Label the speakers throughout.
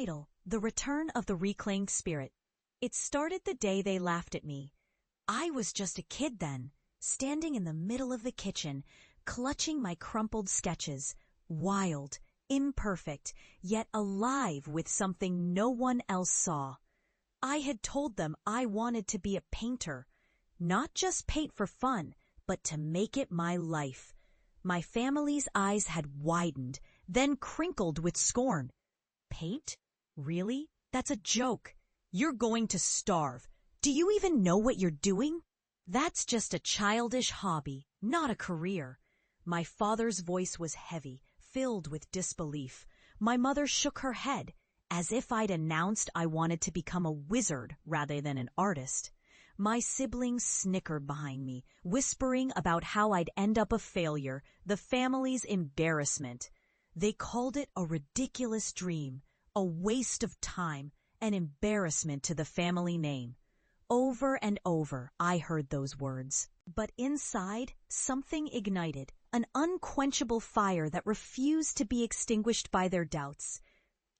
Speaker 1: Title: The Return of the Reclaimed Spirit. It started the day they laughed at me. I was just a kid then, standing in the middle of the kitchen, clutching my crumpled sketches, wild, imperfect, yet alive with something no one else saw. I had told them I wanted to be a painter, not just paint for fun, but to make it my life. My family's eyes had widened, then crinkled with scorn. Paint? Really? That's a joke. You're going to starve. Do you even know what you're doing? That's just a childish hobby, not a career. My father's voice was heavy, filled with disbelief. My mother shook her head, as if I'd announced I wanted to become a wizard rather than an artist. My siblings snickered behind me, whispering about how I'd end up a failure, the family's embarrassment. They called it a ridiculous dream, a waste of time, an embarrassment to the family name. Over and over, I heard those words. But inside, something ignited, an unquenchable fire that refused to be extinguished by their doubts.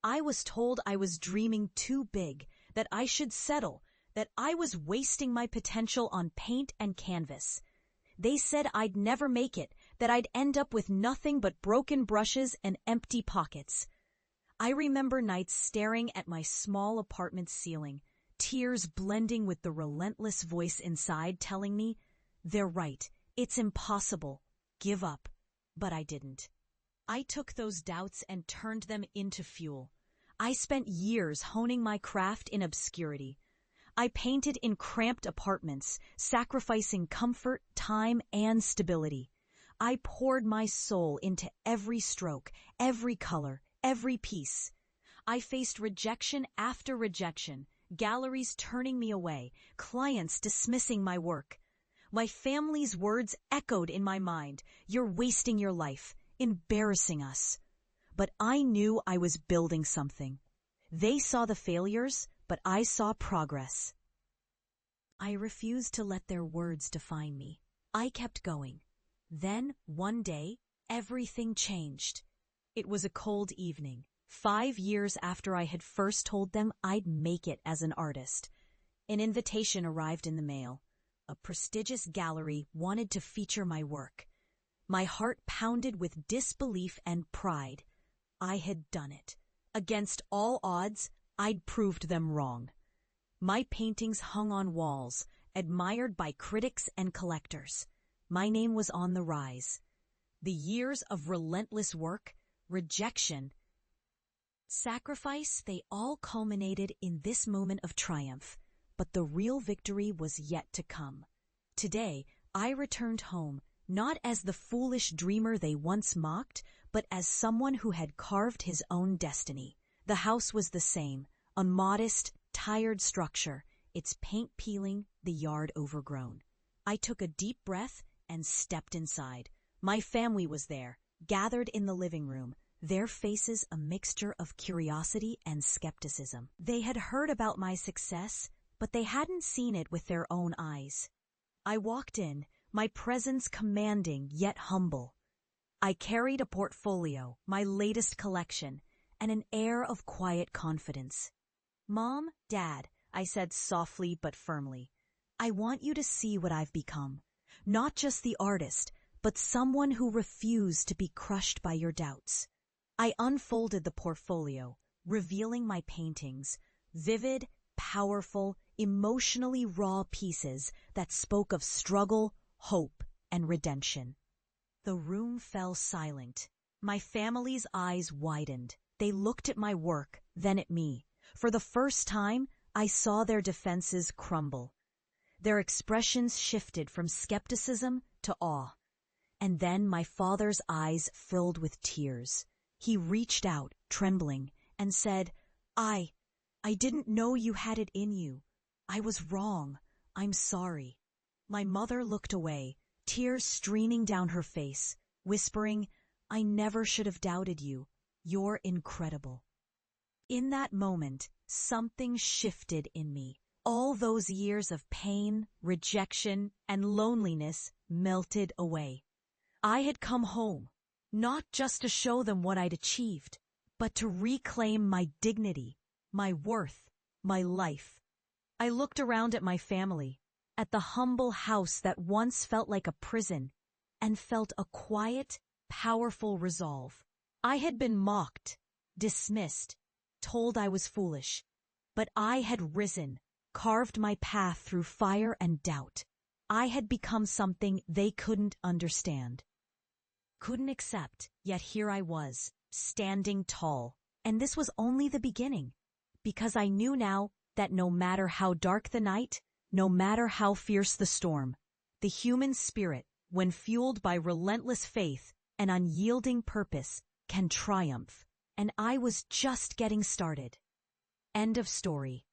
Speaker 1: I was told I was dreaming too big, that I should settle, that I was wasting my potential on paint and canvas. They said I'd never make it, that I'd end up with nothing but broken brushes and empty pockets. I remember nights staring at my small apartment ceiling, tears blending with the relentless voice inside telling me, "They're right, it's impossible, give up." But I didn't. I took those doubts and turned them into fuel. I spent years honing my craft in obscurity. I painted in cramped apartments, sacrificing comfort, time, and stability. I poured my soul into every stroke, every color, every piece. I faced rejection after rejection, galleries turning me away, clients dismissing my work. My family's words echoed in my mind, "You're wasting your life, embarrassing us." But I knew I was building something. They saw the failures, but I saw progress. I refused to let their words define me. I kept going. Then, one day, everything changed. It was a cold evening, 5 years after I had first told them I'd make it as an artist. An invitation arrived in the mail. A prestigious gallery wanted to feature my work. My heart pounded with disbelief and pride. I had done it. Against all odds, I'd proved them wrong. My paintings hung on walls, admired by critics and collectors. My name was on the rise. The years of relentless work, rejection, sacrifice, they all culminated in this moment of triumph. But the real victory was yet to come. Today, I returned home, not as the foolish dreamer they once mocked, but as someone who had carved his own destiny. The house was the same, a modest, tired structure, its paint peeling, the yard overgrown. I took a deep breath and stepped inside. My family was there, gathered in the living room, their faces a mixture of curiosity and skepticism. They had heard about my success, but they hadn't seen it with their own eyes. I walked in, my presence commanding yet humble. I carried a portfolio, my latest collection, and an air of quiet confidence. "Mom, Dad," I said softly but firmly, "I want you to see what I've become. Not just the artist, but someone who refused to be crushed by your doubts." I unfolded the portfolio, revealing my paintings, vivid, powerful, emotionally raw pieces that spoke of struggle, hope, and redemption. The room fell silent. My family's eyes widened. They looked at my work, then at me. For the first time, I saw their defenses crumble. Their expressions shifted from skepticism to awe. And then my father's eyes filled with tears. He reached out, trembling, and said, I didn't know you had it in you. I was wrong. I'm sorry." My mother looked away, tears streaming down her face, whispering, "I never should have doubted you. You're incredible." In that moment, something shifted in me. All those years of pain, rejection, and loneliness melted away. I had come home, not just to show them what I'd achieved, but to reclaim my dignity, my worth, my life. I looked around at my family, at the humble house that once felt like a prison, and felt a quiet, powerful resolve. I had been mocked, dismissed, told I was foolish, but I had risen, carved my path through fire and doubt. I had become something they couldn't understand, couldn't accept, yet here I was, standing tall. And this was only the beginning, because I knew now that no matter how dark the night, no matter how fierce the storm, the human spirit, when fueled by relentless faith and unyielding purpose, can triumph. And I was just getting started. End of story.